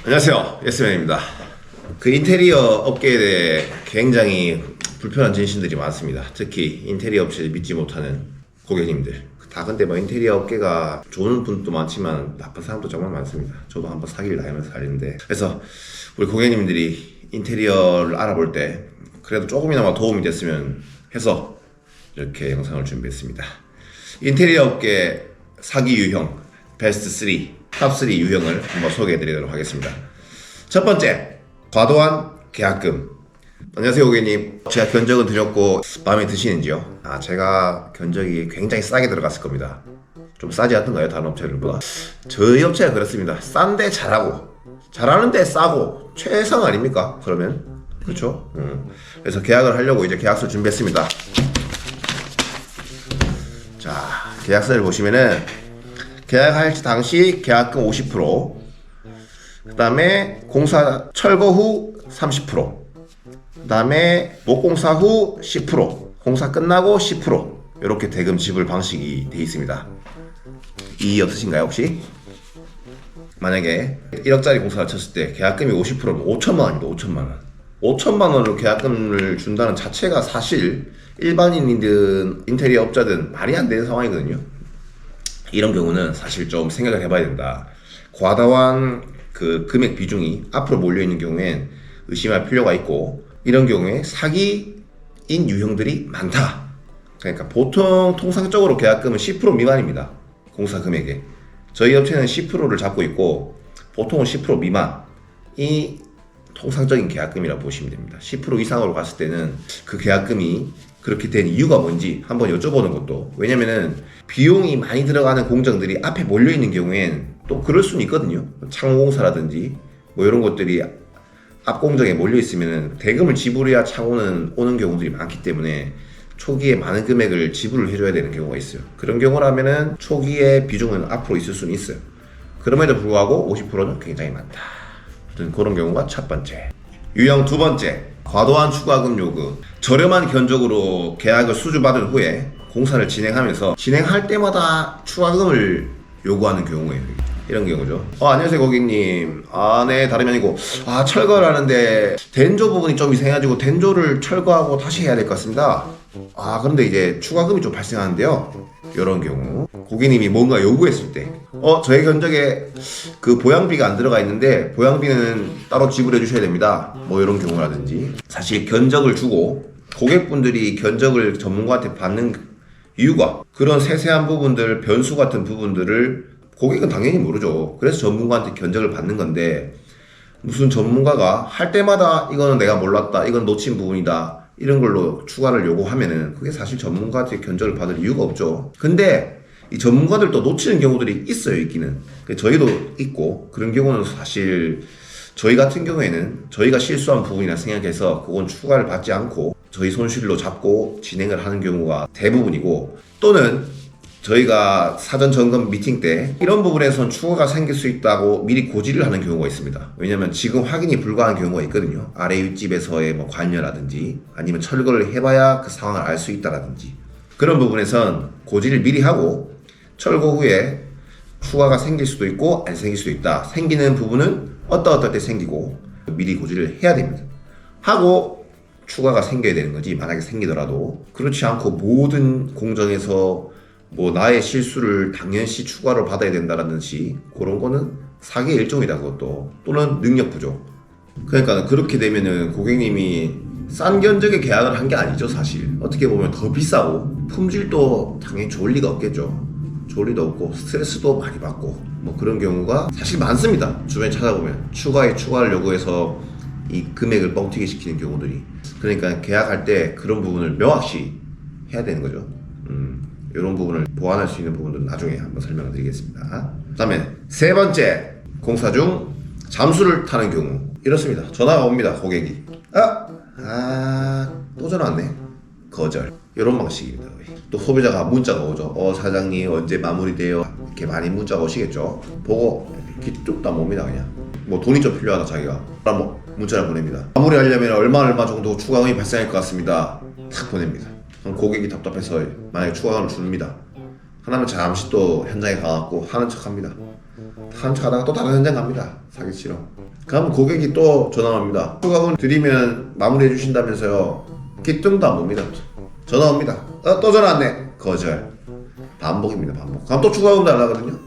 안녕하세요, 예스맨입니다. 그 인테리어 업계에 대해 굉장히 불편한 진실들이 많습니다. 특히 인테리어 업체를 믿지 못하는 고객님들. 다 근데 뭐 인테리어 업계가 좋은 분도 많지만 나쁜 사람도 정말 많습니다. 저도 한번 사기를 당하면서 알는데, 그래서 우리 고객님들이 인테리어를 알아볼 때 그래도 조금이나마 도움이 됐으면 해서 이렇게 영상을 준비했습니다. 인테리어 업계 사기 유형 베스트 3, 탑 3 유형을 한번 소개해 드리도록 하겠습니다. 첫 번째, 과도한 계약금. 안녕하세요 고객님, 제가 견적은 드렸고 마음에 드시는지요? 제가 견적이 굉장히 싸게 들어갔을 겁니다. 좀 싸지 않던가요 다른 업체들보다? 저희 업체가 그렇습니다. 싼데 잘하고, 잘하는데 싸고 최상 아닙니까? 그러면 그렇죠? 그래서 계약을 하려고 이제 계약서를 준비했습니다. 자, 계약서를 보시면은 계약할 당시 계약금 50%, 그 다음에 공사 철거 후 30%, 그 다음에 목공사 후 10%, 공사 끝나고 10%, 이렇게 대금 지불 방식이 되어 있습니다. 이의 없으신가요 혹시? 만약에 1억짜리 공사를 쳤을 때 계약금이 50%면 5천만 원입니다. 5천만 원. 5천만 원으로 계약금을 준다는 자체가 사실 일반인이든 인테리어 업자든 말이 안 되는 상황이거든요. 이런 경우는 사실 좀 생각을 해봐야 된다. 과다한 그 금액 비중이 앞으로 몰려있는 경우엔 의심할 필요가 있고, 이런 경우에 사기인 유형들이 많다. 그러니까 보통 통상적으로 계약금은 10% 미만입니다. 공사 금액에. 저희 업체는 10%를 잡고 있고 보통은 10% 미만이 통상적인 계약금이라고 보시면 됩니다. 10% 이상으로 갔을 때는 그 계약금이 그렇게 된 이유가 뭔지 한번 여쭤보는 것도, 왜냐면은 비용이 많이 들어가는 공정들이 앞에 몰려있는 경우엔 또 그럴 수는 있거든요. 창호공사라든지 뭐 이런 것들이 앞 공정에 몰려있으면은 대금을 지불해야 창호는 오는 경우들이 많기 때문에 초기에 많은 금액을 지불을 해줘야 되는 경우가 있어요. 그런 경우라면은 초기에 비중은 앞으로 있을 수는 있어요. 그럼에도 불구하고 50%는 굉장히 많다. 그런 경우가 첫 번째. 유형 두 번째, 과도한 추가금 요구. 저렴한 견적으로 계약을 수주받은 후에 공사를 진행할 때마다 추가금을 요구하는 경우예요. 이런 경우죠. 안녕하세요 고객님. 네, 다름이 아니고 철거를 하는데 den조 부분이 좀 이상해가지고 den조를 철거하고 다시 해야 될 것 같습니다. 그런데 이제 추가금이 좀 발생하는데요. 이런 경우 고객님이 뭔가 요구했을 때 저희 견적에 그 보양비가 안 들어가 있는데 보양비는 따로 지불해 주셔야 됩니다. 뭐 이런 경우라든지. 사실 견적을 주고 고객분들이 견적을 전문가한테 받는 이유가 그런 세세한 부분들, 변수 같은 부분들을 고객은 당연히 모르죠. 그래서 전문가한테 견적을 받는 건데, 무슨 전문가가 할 때마다 이거는 내가 몰랐다, 이건 놓친 부분이다, 이런 걸로 추가를 요구하면은 그게 사실 전문가한테 견적을 받을 이유가 없죠. 근데 이 전문가들도 놓치는 경우들이 있어요. 있기는. 저희도 있고, 그런 경우는 사실 저희 같은 경우에는 저희가 실수한 부분이라 생각해서 그건 추가를 받지 않고 저희 손실로 잡고 진행을 하는 경우가 대부분이고, 또는 저희가 사전 점검 미팅 때 이런 부분에선 추가가 생길 수 있다고 미리 고지를 하는 경우가 있습니다. 왜냐면 지금 확인이 불가한 경우가 있거든요. 아래 윗집에서의 뭐 관여라든지 아니면 철거를 해봐야 그 상황을 알 수 있다라든지, 그런 부분에선 고지를 미리 하고 철거 후에 추가가 생길 수도 있고 안 생길 수도 있다. 생기는 부분은 어떨 때 생기고 미리 고지를 해야 됩니다. 하고 추가가 생겨야 되는 거지, 만약에 생기더라도. 그렇지 않고 모든 공정에서 뭐 나의 실수를 당연시 추가로 받아야 된다라든지 그런 거는 사기의 일종이다, 그것도. 또는 능력 부족. 그러니까 그렇게 되면은 고객님이 싼 견적에 계약을 한 게 아니죠. 사실 어떻게 보면 더 비싸고 품질도 당연히 좋을 리가 없겠죠. 좋을 리도 없고 스트레스도 많이 받고 뭐 그런 경우가 사실 많습니다. 주변에 찾아보면 추가를 요구해서 이 금액을 뻥튀기 시키는 경우들이. 그러니까 계약할 때 그런 부분을 명확히 해야 되는 거죠. 이런 부분을 보완할 수 있는 부분들은 나중에 한번 설명을 드리겠습니다. 그 다음에 세 번째, 공사 중 잠수를 타는 경우. 이렇습니다. 전화가 옵니다. 고객이 또 전화 왔네. 거절. 이런 방식입니다. 또 소비자가 문자가 오죠. 사장님 언제 마무리돼요? 이렇게 많이 문자가 오시겠죠. 보고 이렇게 뚝 다 봅니다. 그냥 뭐 돈이 좀 필요하다 자기가, 뭐 문자를 보냅니다. 마무리하려면 얼마 정도 추가금이 발생할 것 같습니다. 탁 보냅니다. 그럼 고객이 답답해서 만약에 추가금을 줍니다. 하나면 잠시 또 현장에 가갖고 하는 척 합니다. 한참 가다가 또 다른 현장 갑니다. 사기치러. 그럼 고객이 또 전화 옵니다. 추가금 드리면 마무리해 주신다면서요. 기뚱도 안 봅니다. 전화 옵니다. 또 전화 왔네. 거절. 반복입니다. 반복. 그럼 또 추가금 달라거든요.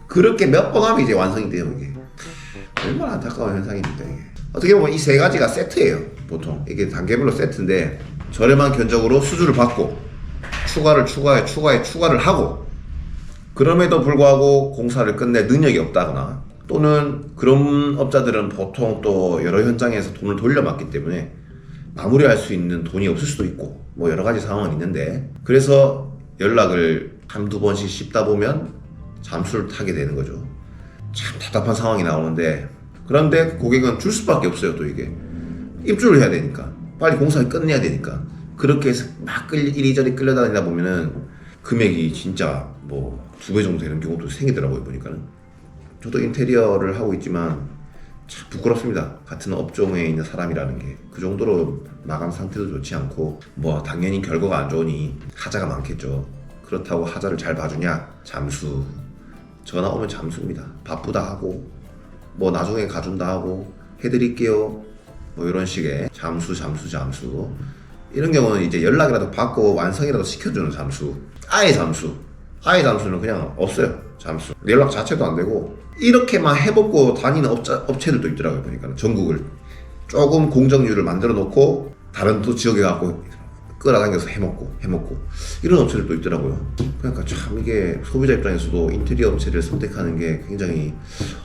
그렇게 몇 번 하면 이제 완성이 돼요. 이게 얼마나 안타까운 현상입니까. 이게 어떻게 보면 이 세 가지가 세트예요. 보통 이게 단계별로 세트인데 저렴한 견적으로 수주를 받고 추가를 하고 그럼에도 불구하고 공사를 끝낼 능력이 없다거나 또는 그런 업자들은 보통 또 여러 현장에서 돈을 돌려받기 때문에 마무리할 수 있는 돈이 없을 수도 있고 뭐 여러 가지 상황은 있는데 그래서 연락을 한두 번씩 씹다 보면 잠수를 타게 되는 거죠. 참 답답한 상황이 나오는데 그런데 고객은 줄 수밖에 없어요. 또 이게 입주를 해야 되니까 빨리 공사를 끝내야 되니까 그렇게 해서 막 이리저리 끌려다니다 보면은 금액이 진짜 뭐 2배 정도 되는 경우도 생기더라고요. 보니까는 저도 인테리어를 하고 있지만 참 부끄럽습니다. 같은 업종에 있는 사람이라는 게 그 정도로 마감 상태도 좋지 않고 뭐 당연히 결과가 안 좋으니 하자가 많겠죠. 그렇다고 하자를 잘 봐주냐? 잠수. 전화 오면 잠수입니다. 바쁘다 하고 뭐 나중에 가준다 하고 해드릴게요 뭐 이런 식의 잠수 이런 경우는 이제 연락이라도 받고 완성이라도 시켜주는 잠수. 아예 잠수는 그냥 없어요. 잠수 연락 자체도 안 되고 이렇게만 해먹고 다니는 업체들도 있더라고요. 보니까 전국을 조금 공정률을 만들어 놓고 다른 또 지역에 갖고 끌어당겨서 해먹고 이런 업체들도 있더라고요. 그러니까 참 이게 소비자 입장에서도 인테리어 업체를 선택하는 게 굉장히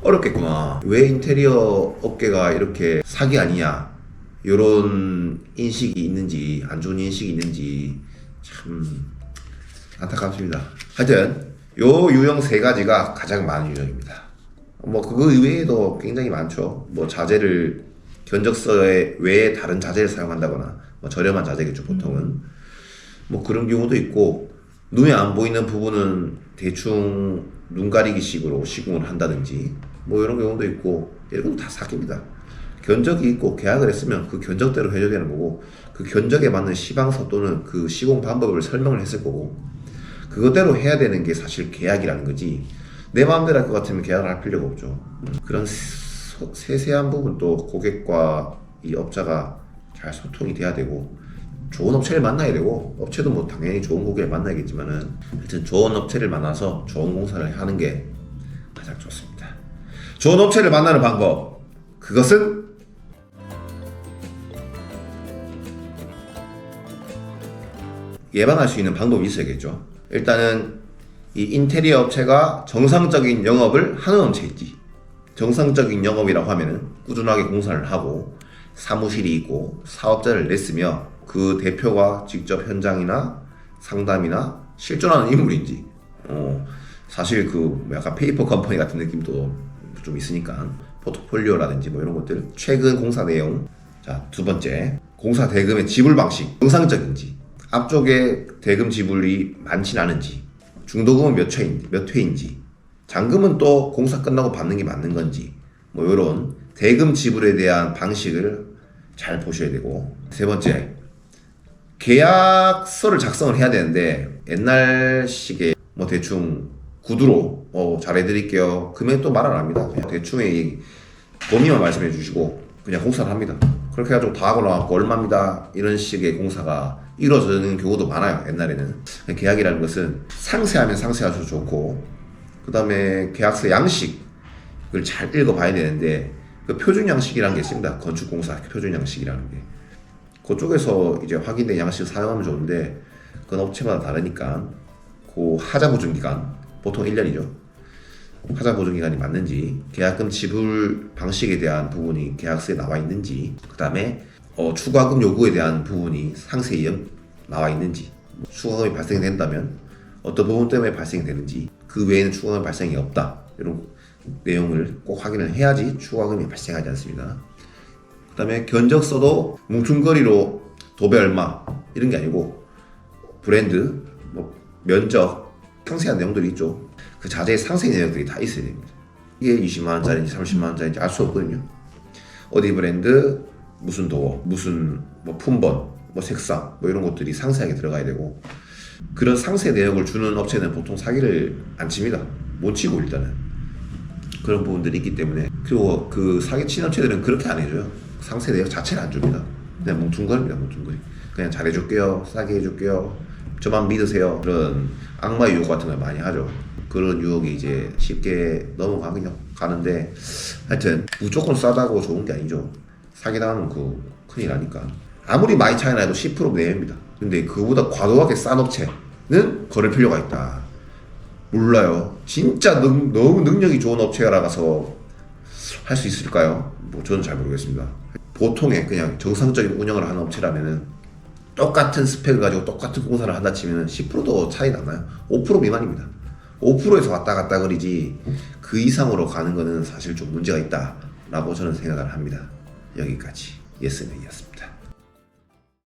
어렵겠구나. 왜 인테리어 업계가 이렇게 사기 아니냐 이런 인식이 있는지 안 좋은 인식이 있는지 참 안타깝습니다. 하여튼 요 유형 세 가지가 가장 많은 유형입니다. 뭐 그거 이외에도 굉장히 많죠. 뭐 자재를 견적서 외에 다른 자재를 사용한다거나 뭐 저렴한 자재겠죠. 보통은 뭐 그런 경우도 있고 눈에 안 보이는 부분은 대충 눈 가리기 식으로 시공을 한다든지 뭐 이런 경우도 있고 이런 건 다 사기입니다. 견적이 있고 계약을 했으면 그 견적대로 해줘야 되는 거고 그 견적에 맞는 시방서 또는 그 시공 방법을 설명을 했을 거고 그것대로 해야 되는 게 사실 계약이라는 거지. 내 마음대로 할 것 같으면 계약을 할 필요가 없죠. 그런 세세한 부분도 고객과 이 업자가 잘 소통이 돼야 되고 좋은 업체를 만나야 되고 업체도 뭐 당연히 좋은 고객을 만나야겠지만은 하여튼 좋은 업체를 만나서 좋은 공사를 하는 게 가장 좋습니다. 좋은 업체를 만나는 방법 그것은 예방할 수 있는 방법이 있어야겠죠. 일단은 이 인테리어 업체가 정상적인 영업을 하는 업체인지 정상적인 영업이라고 하면은 꾸준하게 공사를 하고 사무실이 있고 사업자를 냈으며 그 대표가 직접 현장이나 상담이나 실존하는 인물인지 사실 그 약간 페이퍼 컴퍼니 같은 느낌도 좀 있으니까 포트폴리오라든지 뭐 이런 것들 최근 공사 내용. 자, 두 번째 공사 대금의 지불 방식 정상적인지 앞쪽에 대금 지불이 많진 않은지 중도금은 몇 회인지 잔금은 또 공사 끝나고 받는 게 맞는 건지 뭐 이런 대금 지불에 대한 방식을 잘 보셔야 되고 세 번째 계약서를 작성을 해야 되는데 옛날식의 뭐 대충 구두로 잘해드릴게요 금액도 말 안 합니다. 그냥 대충의 범위만 말씀해 주시고 그냥 공사를 합니다. 그렇게 해가지고 다 하고 나왔고 얼마입니다 이런 식의 공사가 이루어지는 경우도 많아요. 옛날에는 계약이라는 것은 상세하면 상세할수록 좋고 그 다음에 계약서 양식을 잘 읽어봐야 되는데 그 표준 양식이라는 게 있습니다. 건축공사 표준 양식이라는 게 그쪽에서 이제 확인된 양식을 사용하면 좋은데 그건 업체마다 다르니까 그 하자 보증 기간 보통 1년이죠. 하자 보증 기간이 맞는지 계약금 지불 방식에 대한 부분이 계약서에 나와 있는지 그 다음에 추가금 요구에 대한 부분이 상세히 나와 있는지 추가금이 발생된다면 어떤 부분 때문에 발생되는지 그 외에는 추가금 발생이 없다 이런 내용을 꼭 확인을 해야지 추가금이 발생하지 않습니다. 그 다음에 견적서도 뭉퉁거리로 도배 얼마 이런 게 아니고 브랜드, 뭐 면적 상세한 내용들이 있죠. 그 자재의 상세 내용들이 다 있어야 됩니다. 이게 20만원짜리인지 30만원짜리인지 알 수 없거든요. 어디 브랜드, 무슨 도어, 무슨 뭐 품번, 뭐 색상 뭐 이런 것들이 상세하게 들어가야 되고 그런 상세 내역을 주는 업체는 보통 사기를 안 칩니다. 못 치고 일단은 그런 부분들이 있기 때문에. 그리고 그 사기치는 업체들은 그렇게 안 해줘요. 상세 내역 자체를 안 줍니다. 그냥 뭉퉁거립니다. 뭉퉁거리. 그냥 잘해줄게요, 싸게 해줄게요, 저만 믿으세요, 그런 악마 유혹 같은 걸 많이 하죠. 그런 유혹이 이제 쉽게 넘어가거든요. 가는데 하여튼 무조건 싸다고 좋은 게 아니죠. 사기당하면 그 큰일 나니까. 아무리 많이 차이 나도 10% 내외입니다. 근데 그보다 과도하게 싼 업체는 걸을 필요가 있다. 몰라요. 진짜 너무 능력이 좋은 업체라서 할 수 있을까요? 뭐 저는 잘 모르겠습니다. 보통의 그냥 정상적인 운영을 하는 업체라면은 똑같은 스펙을 가지고 똑같은 공사를 한다 치면은 10%도 차이 나나요? 5% 미만입니다. 5%에서 왔다 갔다 그리지 그 이상으로 가는 거는 사실 좀 문제가 있다라고 저는 생각을 합니다. 여기까지 예스맨이었습니다.